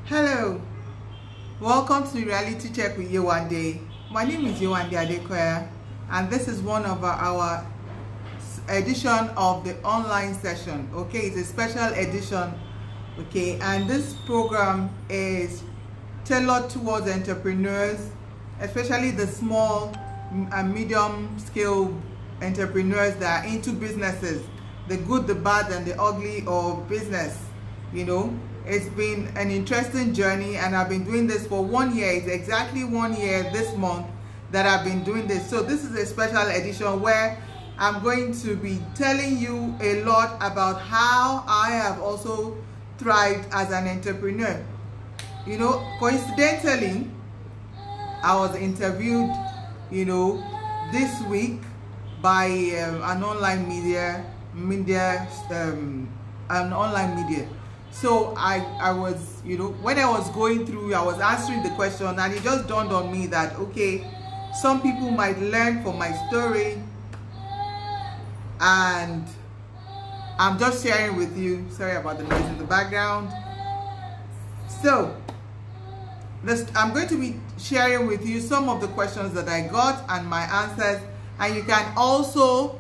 Hello, welcome to Reality Check with YEWANDE. My name is YEWANDE ADEKOYA, and this is one of our edition of the online session. Okay, it's a special edition. Okay, and this program is tailored towards entrepreneurs, especially the small and medium scale entrepreneurs that are into businesses, the good, the bad, and the ugly of business. It's been an interesting journey, and I've been doing this for 1 year. It's exactly 1 year this month that I've been doing this. So this is a special edition where I'm going to be telling you a lot about how I have also thrived as an entrepreneur. Coincidentally, I was interviewed, this week by an online media. So I was, when I was going through, I was answering the question, and it just dawned on me that, okay, some people might learn from my story, and I'm just sharing with you. Sorry about the noise in the background. So I'm going to be sharing with you some of the questions that I got and my answers, and you can also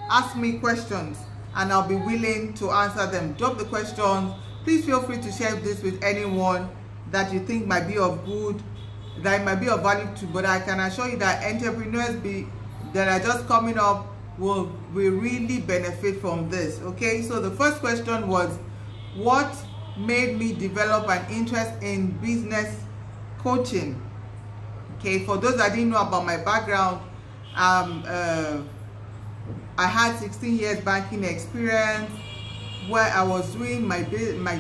ask me questions and I'll be willing to answer them. Drop the questions. Please feel free to share this with anyone that you think might be of good, that it might be of value to. But I can assure you that entrepreneurs that are just coming up will really benefit from this. Okay, so the first question was, what made me develop an interest in business coaching? Okay, for those that didn't know about my background, I had 16 years banking experience, where I was doing my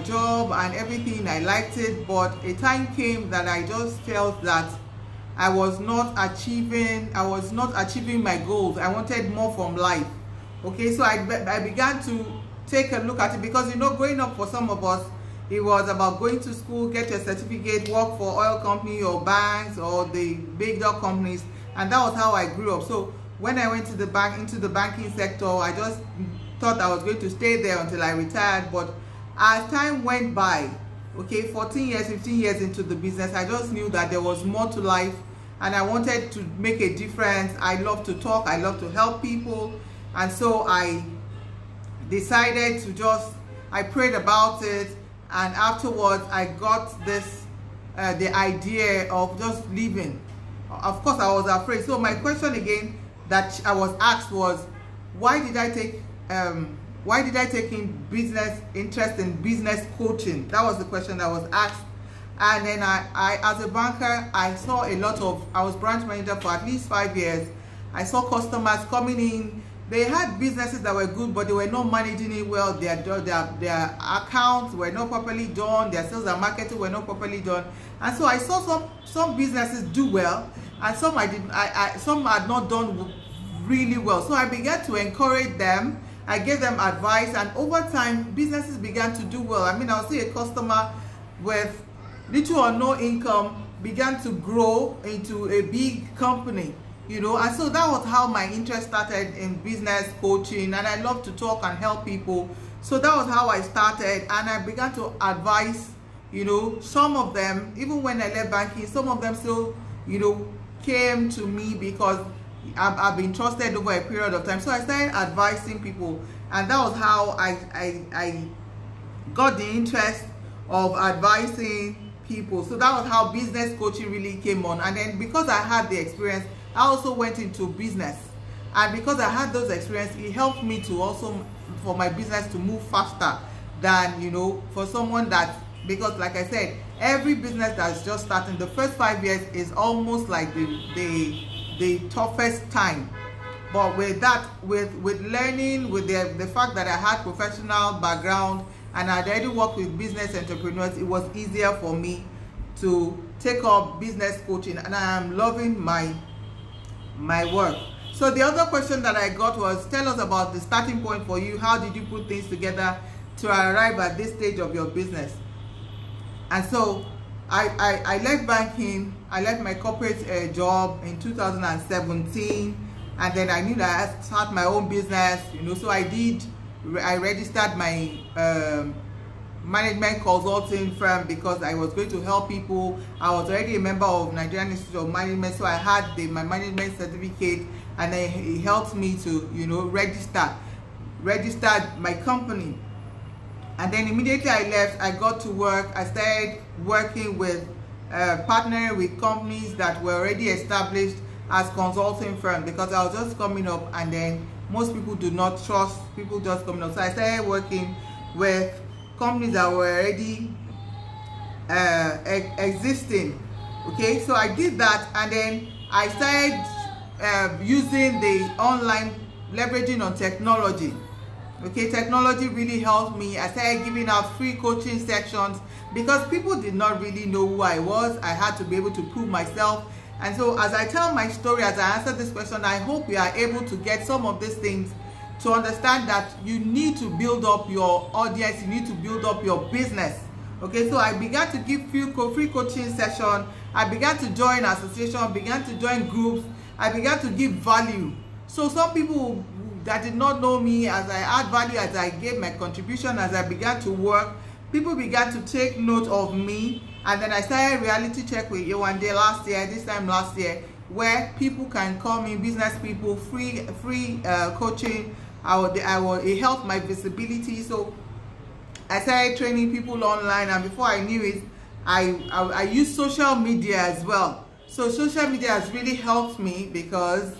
job and everything. I liked it, but a time came that I just felt that I was not achieving my goals. I wanted more from life. Okay, so I began to take a look at it, because growing up, for some of us, it was about going to school, get your certificate, work for oil company or banks or the big dog companies, and that was how I grew up. So when I went to the into the banking sector, I just thought I was going to stay there until I retired. But as time went by, okay, 14 years, 15 years into the business, I just knew that there was more to life, and I wanted to make a difference. I love to talk, I love to help people, and so I decided to I prayed about it, and afterwards I got this the idea of just leaving. Of course, I was afraid. So my question again that I was asked was, why did I take interest in business coaching? That was the question that was asked. And then I as a banker, I saw I was branch manager for at least 5 years. I saw customers coming in. They had businesses that were good, but they were not managing it well. Their accounts were not properly done. Their sales and marketing were not properly done. And so I saw some businesses do well, and some some had not done really well. So I began to encourage them. I gave them advice, and over time, businesses began to do well. I mean, I'll see a customer with little or no income began to grow into a big company, and so that was how my interest started in business coaching. And I love to talk and help people, so that was how I started, and I began to advise. Some of them, even when I left banking, some of them still came to me because I've been trusted over a period of time. So I started advising people, and that was how I got the interest of advising people. So that was how business coaching really came on. And then because I had the experience, I also went into business, and because I had those experiences, it helped me to also for my business to move faster than for someone because like I said, every business that's just starting, the first 5 years is almost like the toughest time. But with learning, with the fact that I had professional background and I'd already worked with business entrepreneurs, it was easier for me to take up business coaching, and I am loving my work. So the other question that I got was, tell us about the starting point for you. How did you put things together to arrive at this stage of your business? And so I left banking. I left my corporate job in 2017, and then I knew that I had to start my own business. So I registered my management consulting firm because I was going to help people. I was already a member of Nigerian Institute of Management, so I had my management certificate, and then it helped me to, you know, register my company. And then immediately I left, I got to work. I started working with partnering with companies that were already established as consulting firms, because I was just coming up, and then most people do not trust people just coming up. So I started working with companies that were already existing. Okay, so I did that, and then I started using the online, leveraging on technology. Okay, technology really helped me. I started giving out free coaching sections because people did not really know who I was. I had to be able to prove myself. And so as I tell my story, as I answer this question, I hope you are able to get some of these things to understand that you need to build up your audience, you need to build up your business. Okay, so I began to give free coaching session. I began to join association, began to join groups. I began to give value. So some people that did not know me, as I add value, as I gave my contribution, as I began to work, people began to take note of me. And then I started reality check with YEWANDE this time last year, where people can call me, business people, free coaching. It helped my visibility. So I started training people online, and before I knew it, I used social media as well. So social media has really helped me because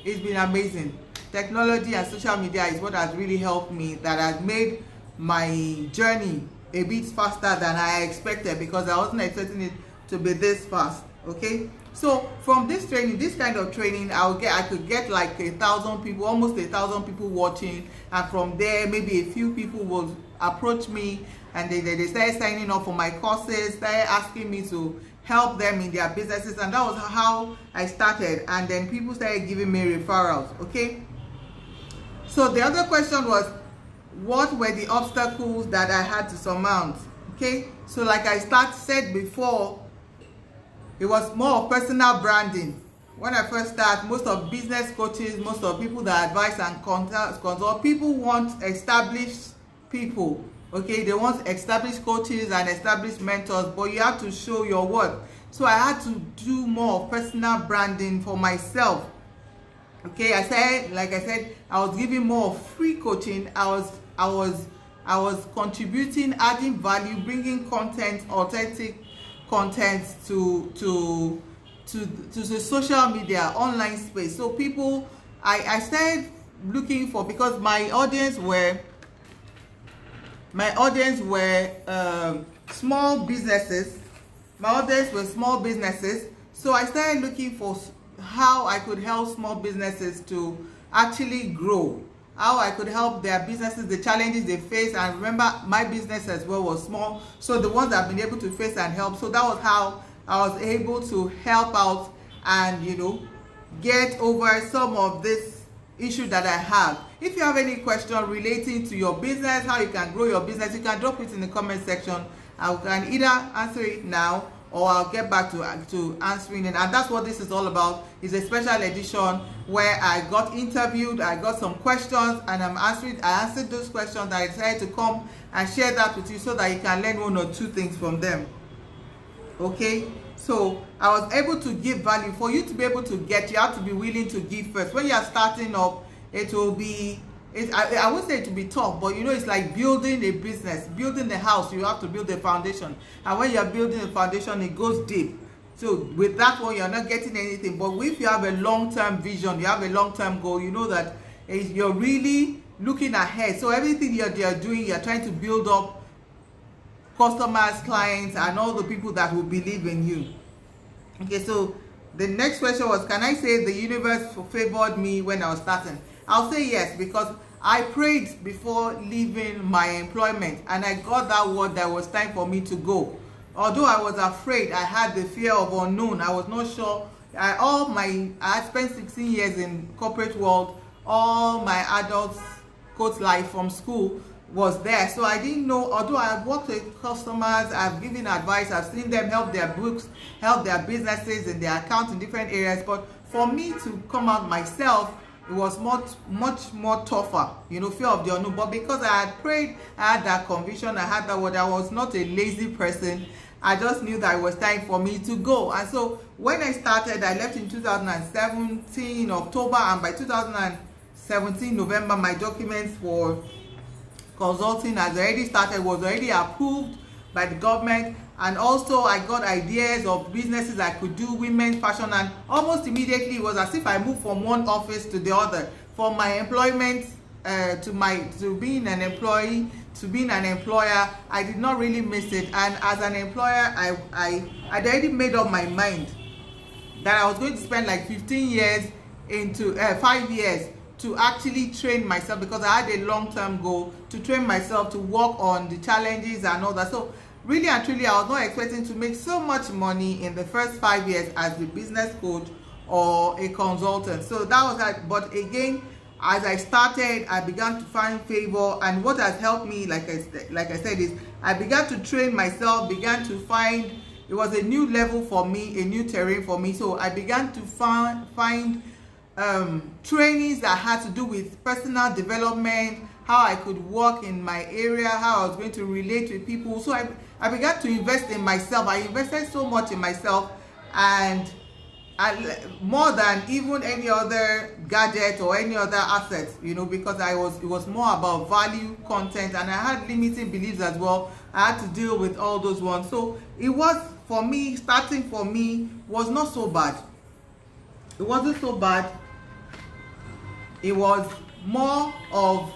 it's been amazing. Technology and social media is what has really helped me, that has made my journey a bit faster than I expected, because I wasn't expecting it to be this fast. Okay, so from this training, this kind of training, I could get like 1,000 people, almost 1,000 people watching, and from there maybe a few people will approach me, and they started signing up for my courses, started asking me to help them in their businesses, and that was how I started. And then people started giving me referrals. Okay, so the other question was, what were the obstacles that I had to surmount? Okay, so like I said before, it was more of personal branding. When I first started, most of business coaches, most of people that advise and consult, people want established people. Okay, they want established coaches and established mentors, but you have to show your worth. So I had to do more of personal branding for myself. Okay, like I said, I was giving more of free coaching. I was contributing, adding value, bringing content, authentic content to the social media, online space. So people, I started looking for, because my audience were small businesses. My audience were small businesses. So I started looking for how I could help small businesses to actually grow, how I could help their businesses, the challenges they face. And remember, my business as well was small, so the ones I've been able to face and help. So that was how I was able to help out and, you know, get over some of this issue that I have. If you have any question relating to your business, how you can grow your business, you can drop it in the comment section. I can either answer it now, or I'll get back to answering it. And that's what this is all about. It's a special edition where I got interviewed, I got some questions, and I answered those questions. I decided to come and share that with you so that you can learn one or two things from them. Okay, so I was able to give value. For you to be able to get, you have to be willing to give first. When you are starting up, it will be, I would say it will be tough, but you know, it's like building a business, building a house. You have to build a foundation, and when you are building a foundation, it goes deep. So with that one, you're not getting anything. But if you have a long-term vision, you have a long-term goal, you know that you're really looking ahead. So everything you're doing, you're trying to build up customers, clients, and all the people that will believe in you. Okay, so the next question was, can I say the universe favored me when I was starting? I'll say yes, because I prayed before leaving my employment, and I got that word that it was time for me to go. Although I was afraid, I had the fear of unknown. I was not sure. I had spent 16 years in corporate world. All my adult coach life from school was there, so I didn't know. Although I've worked with customers, I've given advice, I've seen them help their books, help their businesses and their accounts in different areas, but for me to come out myself it was much more tougher, you know, fear of the unknown. But because I had prayed, I had that conviction, I had that word, I was not a lazy person. I just knew that it was time for me to go. And so when I started, I left in 2017 October, and by 2017 November, my documents for consulting has already started, was already approved by the government. And also I got ideas of businesses I could do, women's fashion, and almost immediately it was as if I moved from one office to the other, from my employment to being an employee to being an employer. I did not really miss it. And as an employer, I'd already made up my mind that I was going to spend like 15 years into 5 years to actually train myself, because I had a long-term goal to train myself to work on the challenges and all that. So really and truly, I was not expecting to make so much money in the first 5 years as a business coach or a consultant. So that was that. But again, as I started, I began to find favor, and what has helped me, like I said, is I began to train myself, began to find, it was a new level for me, a new terrain for me. So I began to find trainings that had to do with personal development, how I could work in my area, how I was going to relate with people. So I began to invest in myself. I invested so much in myself, and more than even any other gadget or any other asset, you know, because it was more about value, content, and I had limiting beliefs as well. I had to deal with all those ones. So it was, for me, starting for me was not so bad. It wasn't so bad. It was more of,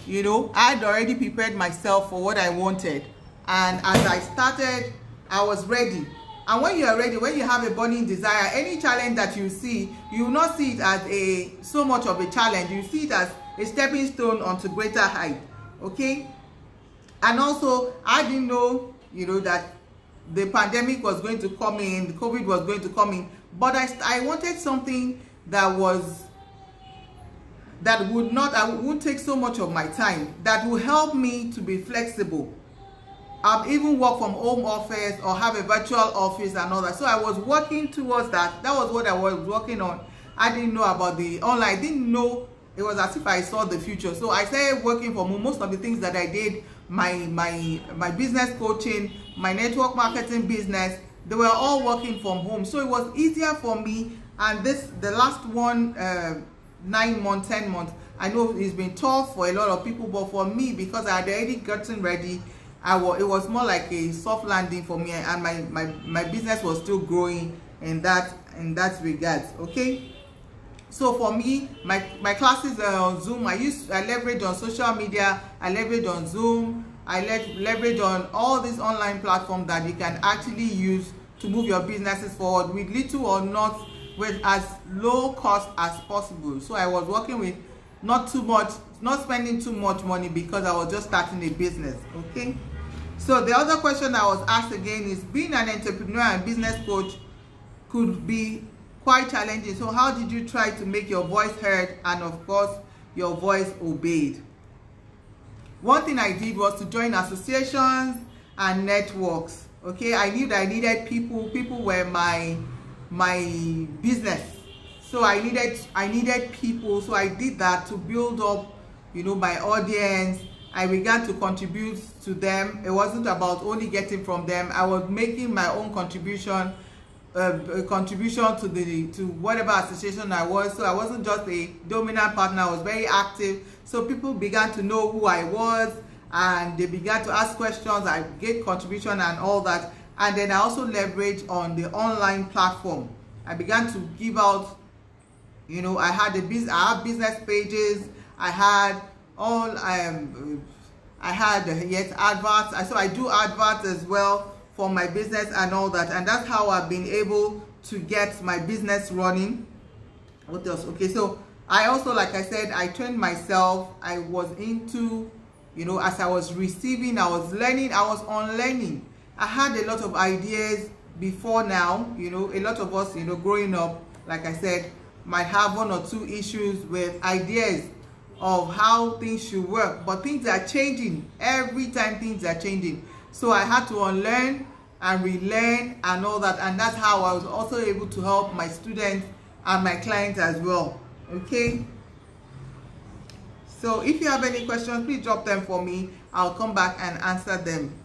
you know, I had already prepared myself for what I wanted, and as I started, I was ready. And when you are ready, when you have a burning desire, any challenge that you see, you will not see it as so much of a challenge. You see it as a stepping stone onto greater height. Okay? And also, I didn't know, you know, that the pandemic was going to come in, the COVID was going to come in, but I wanted something that wouldn't take so much of my time, that will help me to be flexible. Even work from home office or have a virtual office and all that. So I was working towards that. That was what I was working on. I didn't know about the online. I didn't know. It was as if I saw the future. So I started working from home. Most of the things that I did, my business coaching, my network marketing business, they were all working from home. So it was easier for me. And the last one, 9 months, 10 months, I know it's been tough for a lot of people, but for me, because I had already gotten ready, it was more like a soft landing for me, and my business was still growing in that regards. Okay, so for me, my classes are on Zoom. I leverage on social media, I leverage on Zoom, I leverage on all these online platforms that you can actually use to move your businesses forward with little or not, with as low cost as possible. So I was working with not too much, not spending too much money, because I was just starting a business. Okay, so the other question I was asked again is, being an entrepreneur and business coach could be quite challenging. So how did you try to make your voice heard and, of course, your voice obeyed? One thing I did was to join associations and networks. Okay, I knew that I needed people. People were my business. So I needed people. So I did that to build up, you know, my audience. I began to contribute to them. It wasn't about only getting from them. I was making my own contribution, a contribution to whatever association I was. So I wasn't just a dominant partner. I was very active. So people began to know who I was, and they began to ask questions. I gave contribution and all that. And then I also leveraged on the online platform. I began to give out, you know, I have business pages. I had adverts. So I do adverts as well for my business and all that. And that's how I've been able to get my business running. What else? Okay, so I also, like I said, I trained myself. I was into, you know, as I was receiving, I was learning, I was unlearning. I had a lot of ideas before now. You know, a lot of us, you know, growing up, like I said, might have 1 or 2 issues with ideas of how things should work, but things are changing. Every time things are changing. So I had to unlearn and relearn and all that, and that's how I was also able to help my students and my clients as well. Okay, so if you have any questions, please drop them for me. I'll come back and answer them.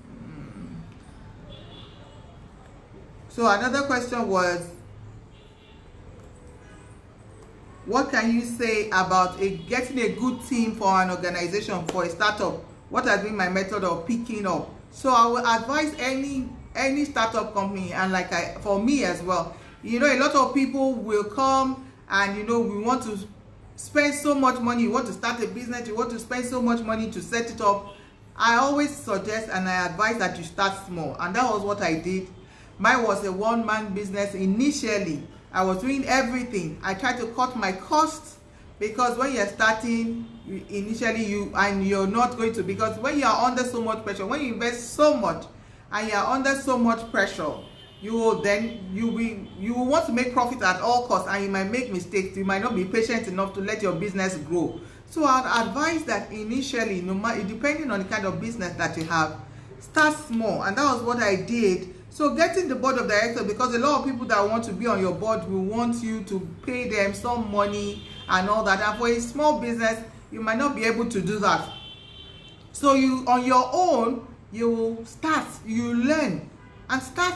So another question was, what can you say about getting a good team for an organization, for a startup? What has been my method of picking up? So I will advise any startup company, and for me as well, you know, a lot of people will come and, you know, we want to spend so much money. You want to start a business, you want to spend so much money to set it up. I always suggest and I advise that you start small, and that was what I did. Mine was a one-man business initially. I was doing everything. I tried to cut my costs, because when you're starting, initially you're not going to, because when you are under so much pressure, when you invest so much and you're under so much pressure, you will want to make profit at all costs, and you might make mistakes. You might not be patient enough to let your business grow. So I'd advise that initially, no matter, depending on the kind of business that you have, start small, and that was what I did. So getting the board of directors, because a lot of people that want to be on your board will want you to pay them some money and all that, and for a small business you might not be able to do that. So you, on your own, you will start, you learn and start.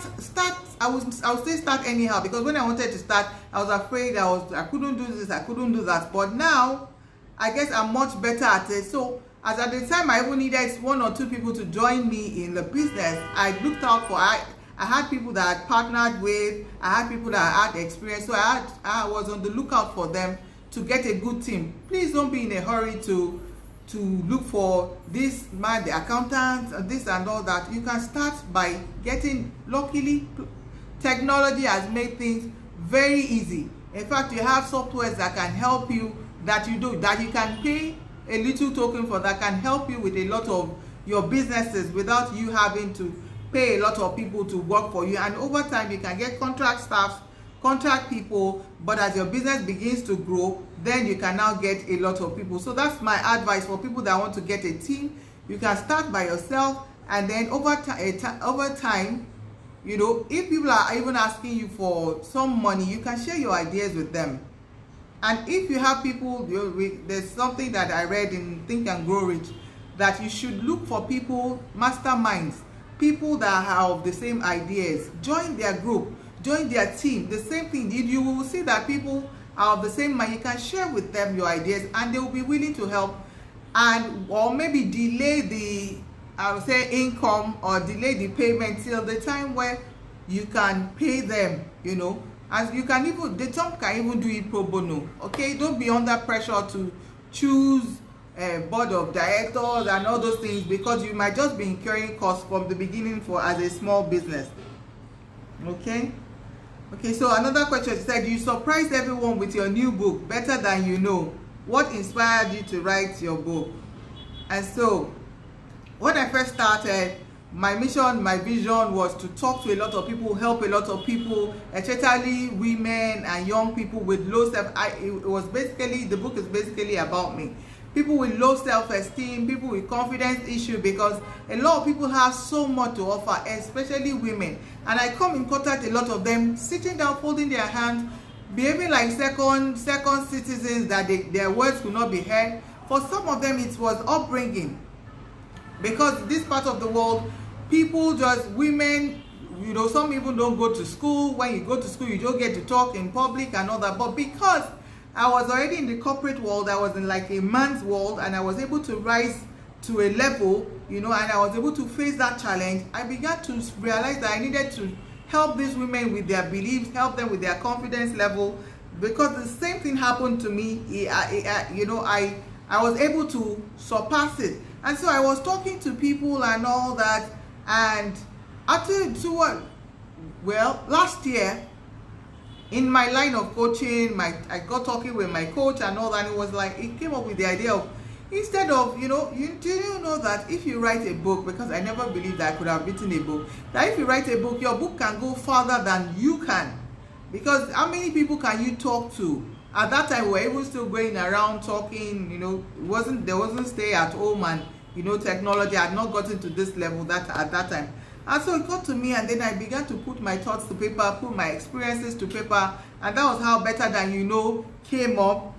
I would say start anyhow, because when I wanted to start, I was afraid I couldn't do this, I couldn't do that. But now I guess I'm much better at it. So as at the time I even needed 1 or 2 people to join me in the business, I looked out for, I had people that I had partnered with, I had people that I had experience, so I was on the lookout for them to get a good team. Please don't be in a hurry to look for this man, the accountant, this and all that. You can start by getting, luckily, technology has made things very easy. In fact, you have softwares that can help you, that you can pay a little token for, that can help you with a lot of your businesses without you having to pay a lot of people to work for you. And over time you can get contract staff, contract people, but as your business begins to grow, then you can now get a lot of people. So that's my advice for people that want to get a team. You can start by yourself, and then over time, you know, if people are even asking you for some money, you can share your ideas with them. And if you have people, there's something that I read in Think and Grow Rich, that you should look for people, masterminds, people that have the same ideas. Join their group, join their team. The same thing, you will see that people are of the same mind. You can share with them your ideas, and they will be willing to help, and or maybe delay the, I would say, income, or delay the payment till the time where you can pay them, you know. As you can even, the top can even do it pro bono. Okay, don't be under pressure to choose a board of directors and all those things, because you might just be incurring costs from the beginning as a small business. Okay, so another question said, you surprised everyone with your new book, Better Than You Know. What inspired you to write your book? And so when I first started, my mission, my vision was to talk to a lot of people, help a lot of people, especially women and young people with low self. It was basically, the book is basically about me. People with low self-esteem, people with confidence issue, because a lot of people have so much to offer, especially women. And I come in contact a lot of them sitting down, folding their hands, behaving like second citizens, that their words could not be heard. For some of them, it was upbringing, because this part of the world, people women, you know, some even don't go to school. When you go to school, you don't get to talk in public and all that. But because I was already in the corporate world, I was in like a man's world, and I was able to rise to a level, you know, and I was able to face that challenge. I began to realize that I needed to help these women with their beliefs, help them with their confidence level, because the same thing happened to me. You know, I was able to surpass it. And so I was talking to people and all that, and last year, in my line of coaching, I got talking with my coach and all that, and it was like, it came up with the idea of, instead of, you know, do you know that if you write a book, because I never believed that I could have written a book, that if you write a book, your book can go farther than you can. Because how many people can you talk to? At that time, we were even still going around talking, you know, there wasn't stay at home, and, you know, technology had not gotten to this level at that time. And so it got to me, and then I began to put my thoughts to paper, put my experiences to paper, and that was how Better Than You Know came up.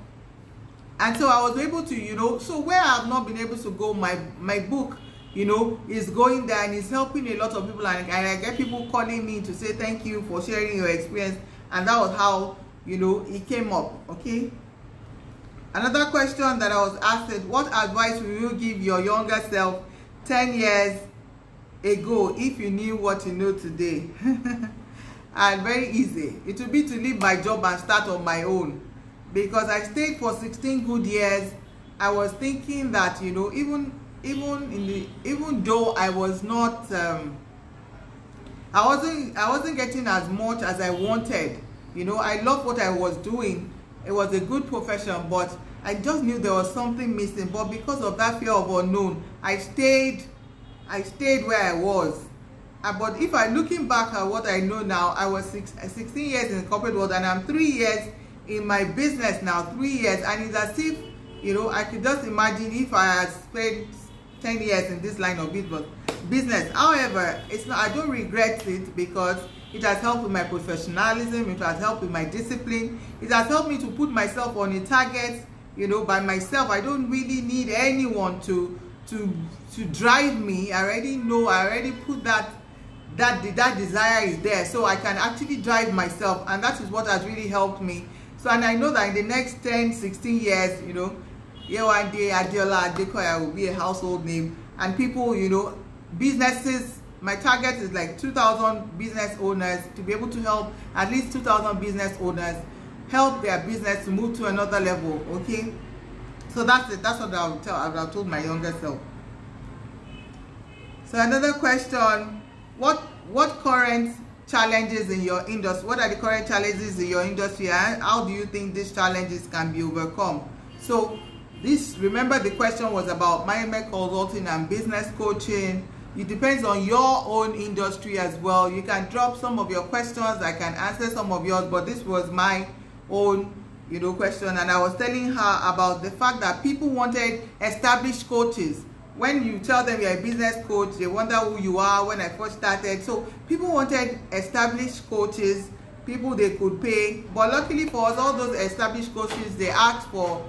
And so I was able to, you know, so where I've not been able to go, my book, you know, is going there and it's helping a lot of people, and I get people calling me to say thank you for sharing your experience. And that was how, you know, it came up. Okay. Another question that I was asked is, what advice will you give your younger self 10 years ago if you knew what you know today? And very easy. It will be to leave my job and start on my own, because I stayed for 16 good years. I was thinking that, you know, even though I was not I wasn't getting as much as I wanted. You know, I loved what I was doing. It was a good profession, but I just knew there was something missing. But because of that fear of unknown, I stayed where I was. But if I'm looking back at what I know now, I was 16 years in the corporate world, and I'm 3 years in my business now. 3 years, and it's as if, you know, I could just imagine if I had spent 10 years in this line of business. However, it's not, I don't regret it, because it has helped with my professionalism, it has helped with my discipline, it has helped me to put myself on a target, you know, by myself. I don't really need anyone to drive me. I already know, I already put that desire is there, so I can actually drive myself, and that is what has really helped me. So, and I know that in the next 10-16 years, you know, YEWANDE, ADEOLA, ADEKOYA will be a household name, and people, you know, businesses, my target is like 2,000 business owners, to be able to help at least 2,000 business owners help their business to move to another level. Okay, so that's it. That's what I've told my younger self. So another question: what current challenges in your industry? What are the current challenges in your industry, and how do you think these challenges can be overcome? So this, remember, the question was about management consulting and business coaching. It depends on your own industry as well. You can drop some of your questions, I can answer some of yours, but this was my own, you know, question. And I was telling her about the fact that people wanted established coaches. When you tell them you're a business coach, they wonder who you are. When I first started, so people wanted established coaches, people they could pay. But luckily for us, all those established coaches, they asked for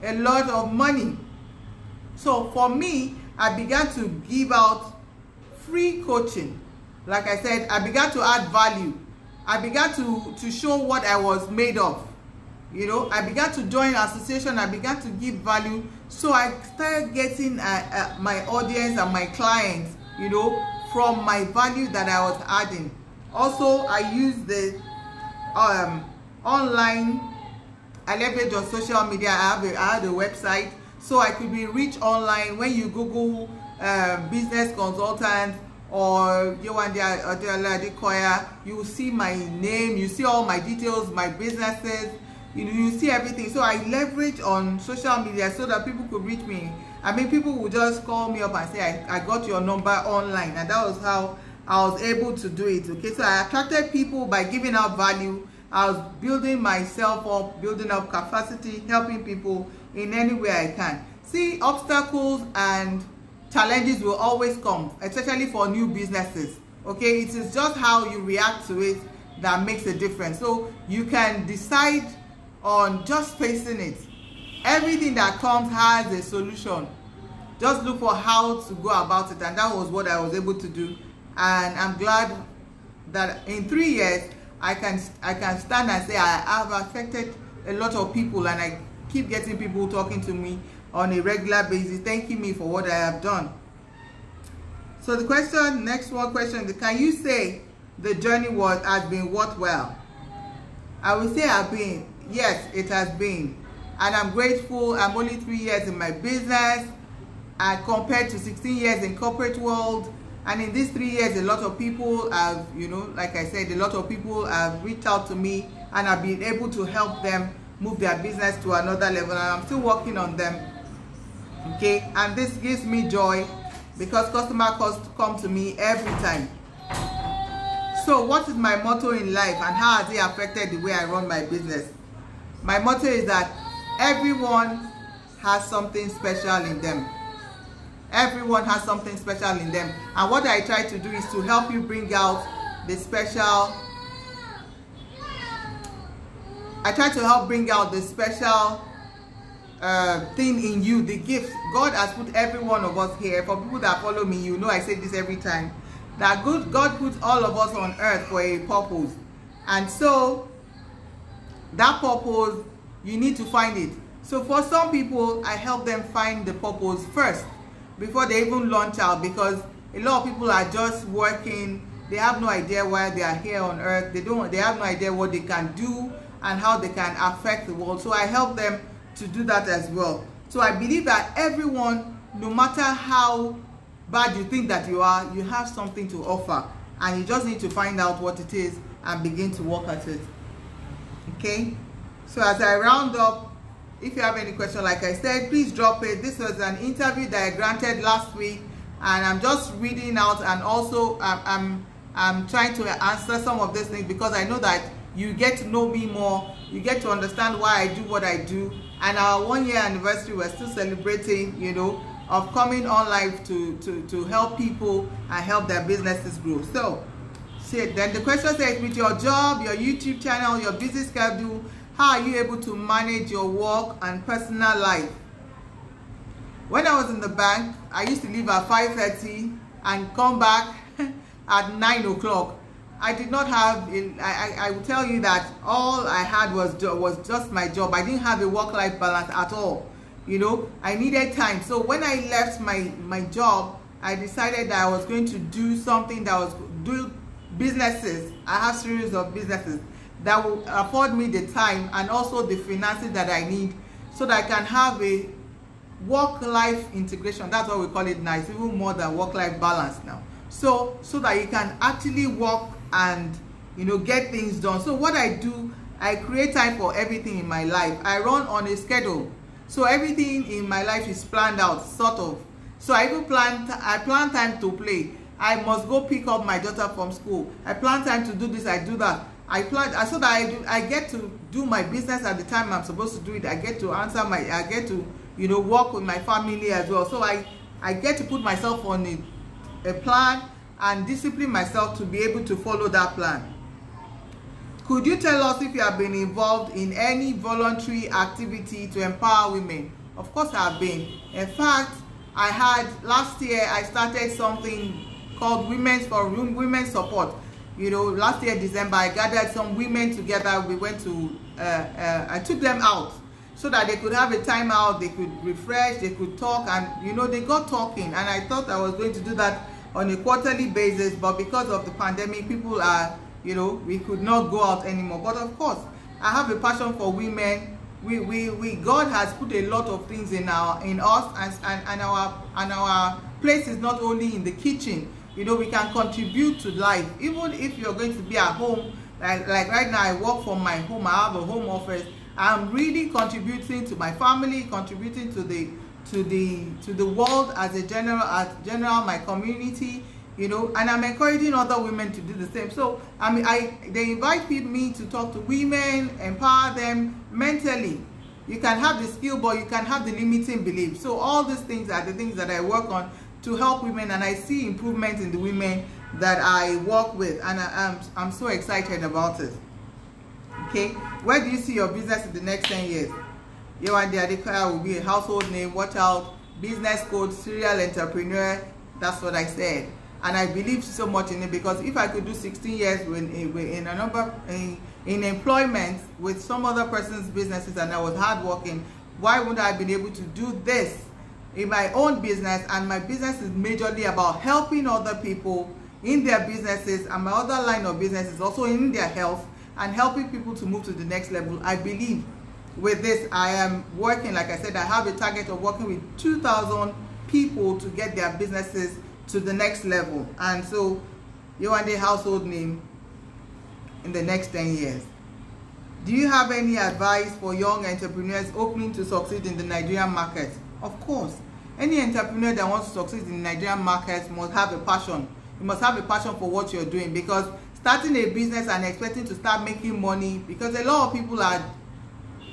a lot of money. So for me, I began to give out free coaching. Like I said, I began to add value. I began to show what I was made of. You know, I began to join association. I began to give value. So I started getting my audience and my clients, you know, from my value that I was adding. Also, I used the online. I leverage on social media. I had a website, so I could be reached online. When you Google business consultant or YEWANDE ADEKOYA, you will see my name, you see all my details, my businesses, you see everything. So I leverage on social media so that people could reach me. I mean, people would just call me up and say, I got your number online, and that was how I was able to do it. Okay, so I attracted people by giving out value. I was building myself up, building up capacity, helping people in any way I can. See, obstacles and challenges will always come, especially for new businesses. Okay, it is just how you react to it that makes a difference. So you can decide on just facing it. Everything that comes has a solution. Just look for how to go about it, and that was what I was able to do. And I'm glad that in 3 years I can stand and say I have affected a lot of people, and I keep getting people talking to me on a regular basis, thanking me for what I have done. So the question, next one question, can you say the journey has been worthwhile? I will say yes, it has been, and I'm grateful. I'm only 3 years in my business, and compared to 16 years in corporate world. And in these 3 years, a lot of people have, you know, like I said, a lot of people have reached out to me, and I've been able to help them move their business to another level, and I'm still working on them. Okay, and this gives me joy because customers come to me every time. So what is my motto in life, and how has it affected the way I run my business? My motto is that everyone has something special in them. Everyone has something special in them, and what I try to do is to help you bring out the special. I try to help bring out the special thing in you, the gift. God has put every one of us here. For people that follow me, you know I say this every time, that God put all of us on earth for a purpose. And so that purpose, you need to find it. So for some people, I help them find the purpose first before they even launch out, because a lot of people are just working. They have no idea why they are here on earth. They have no idea what they can do and how they can affect the world. So I help them to do that as well. So I believe that everyone, no matter how bad you think that you are, you have something to offer, and you just need to find out what it is and begin to work at it. Okay, so as I round up, if you have any question, like I said, please drop it. This was an interview that I granted last week, and I'm just reading out, and also I'm trying to answer some of these things, because I know that you get to know me more, you get to understand why I do what I do. And our 1 year anniversary, we're still celebrating, you know, of coming on live to help people and help their businesses grow. So then the question says, with your job, your YouTube channel, your busy schedule, how are you able to manage your work and personal life? When I was in the bank, I used to leave at 5:30 and come back at 9 o'clock. I did not have, I will tell you that all I had was just my job. I didn't have a work-life balance at all. You know, I needed time. So when I left my job, I decided that I was going to do something that was do businesses. I have series of businesses that will afford me the time and also the finances that I need, so that I can have a work-life integration. That's what we call it now. It's even more than work-life balance now. So that you can actually work and, you know, get things done. So what I do, I create time for everything in my life. I run on a schedule, so everything in my life is planned out, sort of. So I even plan time to play. I must go pick up my daughter from school. I plan time to do this, I do that. I plan so that I get to do my business at the time I'm supposed to do it. I get to I get to, you know, work with my family as well. So I get to put myself on a plan and discipline myself to be able to follow that plan. Could you tell us if you have been involved in any voluntary activity to empower women? Of course I have been. In fact, last year I started something called Women's Support. You know, last year December, I gathered some women together. We went to I took them out so that they could have a time out, they could refresh, they could talk, and, you know, they got talking. And I thought I was going to do that on a quarterly basis, but because of the pandemic, people are, you know, we could not go out anymore. But of course, I have a passion for women. God has put a lot of things in us, and our place is not only in the kitchen. You know, we can contribute to life, even if you're going to be at home. Like right now, I work from my home. I have a home office. I'm really contributing to my family, contributing to the world as general, my community, you know, and I'm encouraging other women to do the same. So I mean, they invite me to talk to women, empower them mentally. You can have the skill, but you can have the limiting belief. So all these things are the things that I work on to help women, and I see improvement in the women that I work with, and I'm so excited about it. Okay, where do you see your business in the next 10 years? YEWANDE ADEKOYA will be a household name. Watch out, business coach, serial entrepreneur. That's what I said, and I believe so much in it, because if I could do 16 years in employment with some other person's businesses, and I was hardworking, why wouldn't I have been able to do this in my own business? And my business is majorly about helping other people in their businesses, and my other line of business is also in their health and helping people to move to the next level. I believe with this, I am working, like I said, I have a target of working with 2,000 people to get their businesses to the next level. And so YEWANDE household name in the next 10 years. Do you have any advice for young entrepreneurs hoping to succeed in the Nigerian market? Of course, any entrepreneur that wants to succeed in the Nigerian market must have a passion. You must have a passion for what you're doing, because starting a business and expecting to start making money, because a lot of people are,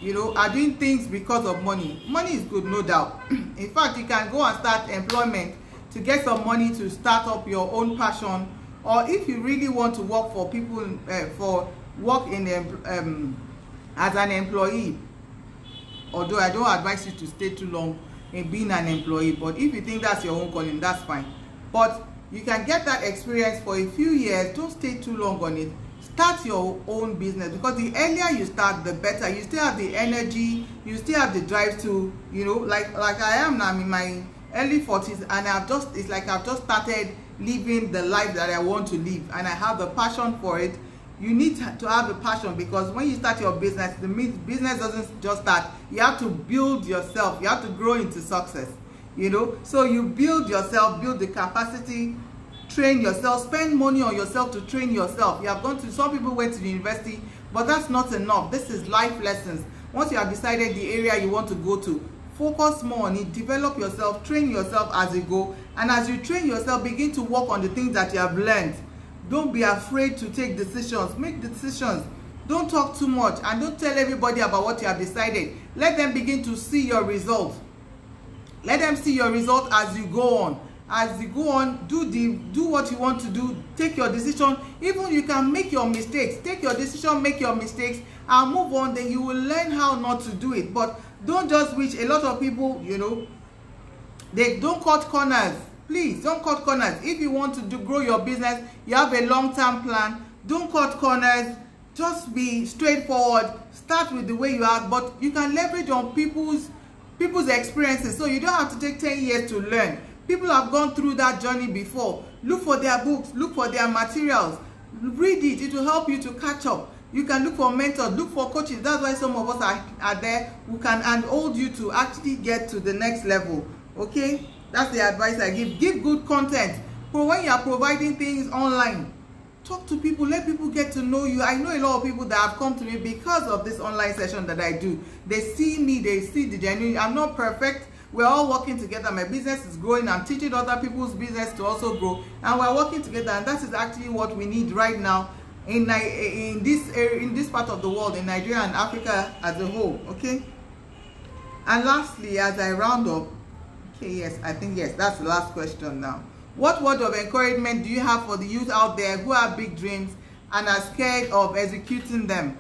you know, are doing things because of money. Money is good, no doubt. In fact, you can go and start employment to get some money to start up your own passion, or if you really want to work for people, as an employee, although I don't advise you to stay too long in being an employee, but if you think that's your own calling, that's fine. But you can get that experience for a few years. Don't stay too long on it. Start your own business, because the earlier you start, the better. You still have the energy, you still have the drive to, you know, like I am now. I'm in my early 40s, and it's like I've just started living the life that I want to live, and I have the passion for it. You need to have the passion, because when you start your business, the business doesn't just start. You have to build yourself. You have to grow into success, you know. So you build yourself, build the capacity, train yourself, spend money on yourself to train yourself. You have gone to, some people went to the university, but that's not enough. This is life lessons. Once you have decided the area you want to go to, focus more on it, develop yourself, train yourself as you go, and as you train yourself, begin to work on the things that you have learned. Don't be afraid to take decisions. Make decisions. Don't talk too much, and don't tell everybody about what you have decided. Let them begin to see your result. Let them see your result as you go on. As you go on, do what you want to do. Take your decision. Even you can make your mistakes. Take your decision, make your mistakes, and move on. Then you will learn how not to do it. But don't just reach. A lot of people, you know, they don't cut corners. Please don't cut corners. If you want to grow your business, you have a long-term plan. Don't cut corners. Just be straightforward. Start with the way you are, but you can leverage on people's experiences. So you don't have to take 10 years to learn. People have gone through that journey before. Look for their books, look for their materials, read it. It will help you to catch up. You can look for mentors, look for coaches. That's why some of us are there who can handhold you to actually get to the next level. Okay, that's the advice I give. Give good content. But when you are providing things online, talk to people, let people get to know you. I know a lot of people that have come to me because of this online session that I do. They see me, they see the genuine. I'm not perfect. We're all working together. My business is growing. I'm teaching other people's business to also grow, and we're working together. And that is actually what we need right now in this part of the world, in Nigeria and Africa as a whole. Okay. And lastly, as I round up, okay, yes, I think yes, that's the last question now. What word of encouragement do you have for the youth out there who have big dreams and are scared of executing them?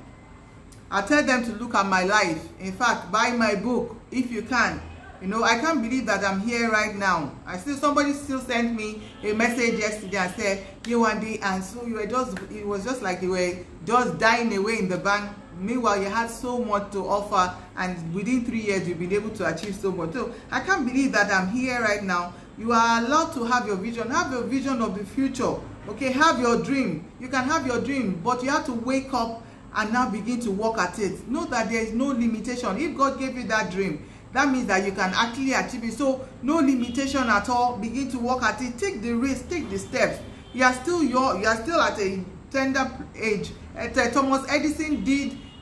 I tell them to look at my life. In fact, buy my book if you can. You know, I can't believe that I'm here right now. Somebody still sent me a message yesterday and said, YEWANDE, and so it was just like you were just dying away in the bank. Meanwhile, you had so much to offer, and within 3 years, you've been able to achieve so much. So I can't believe that I'm here right now. You are allowed to have your vision. Have your vision of the future. Okay, have your dream. You can have your dream, but you have to wake up and now begin to work at it. Know that there is no limitation. If God gave you that dream, that means that you can actually achieve it. So no limitation at all. Begin to work at it. Take the risk. Take the steps. You are still at a tender age. Thomas Edison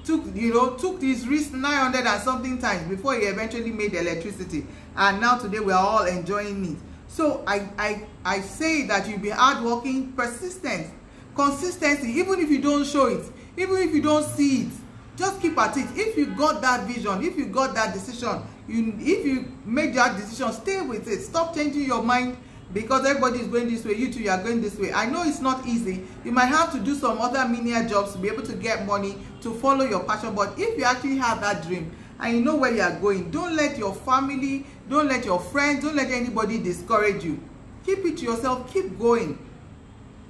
took this risk 900 and something times before he eventually made electricity. And now today we are all enjoying it. So I say that you be hardworking, persistent, consistency. Even if you don't show it, even if you don't see it, just keep at it. If you got that vision, if you got that decision, if you make that decision, stay with it. Stop changing your mind because everybody is going this way. You too, you are going this way. I know it's not easy. You might have to do some other menial jobs to be able to get money to follow your passion. But if you actually have that dream and you know where you are going, don't let your family, don't let your friends, don't let anybody discourage you. Keep it to yourself. Keep going,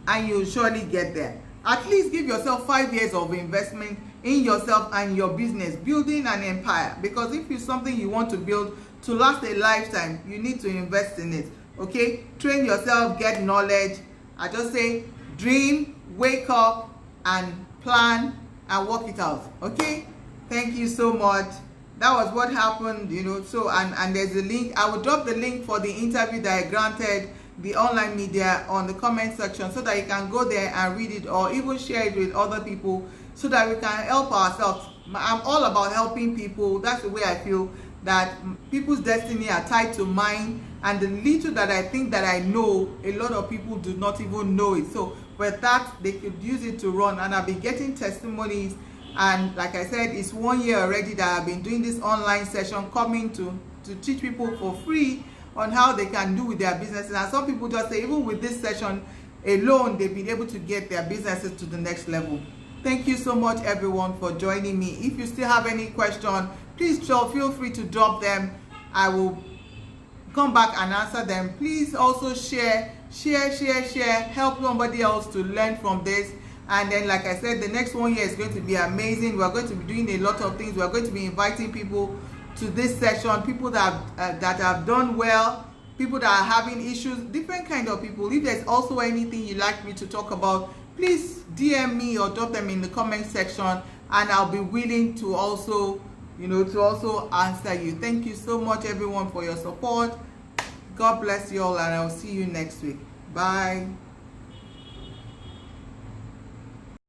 and you'll surely get there. At least give yourself 5 years of investment in yourself and your business, building an empire. Because if it's something you want to build to last a lifetime, you need to invest in it. Okay, train yourself, get knowledge. I just say dream, wake up, and plan and work it out. Okay, thank you so much. That was what happened, you know. So and there's a link. I will drop the link for the interview that I granted the online media on the comment section, so that you can go there and read it, or even share it with other people, so that we can help ourselves. I'm all about helping people. That's the way I feel, that people's destiny are tied to mine, and the little that I think that I know, a lot of people do not even know it. So with that, they could use it to run, and I'll be getting testimonies. And like I said, it's 1 year already that I've been doing this online session, coming to teach people for free on how they can do with their businesses. And some people just say, even with this session alone, they've been able to get their businesses to the next level. Thank you so much, everyone, for joining me. If you still have any question, please feel free to drop them. I will come back and answer them. Please also share, help somebody else to learn from this. And then, like I said, the next 1 year is going to be amazing. We're going to be doing a lot of things. We're going to be inviting people to this session, people that have done well, people that are having issues, different kind of people. If there's also anything you'd like me to talk about, please DM me or drop them in the comment section, and I'll be willing to also, answer you. Thank you so much, everyone, for your support. God bless you all, and I'll see you next week. Bye.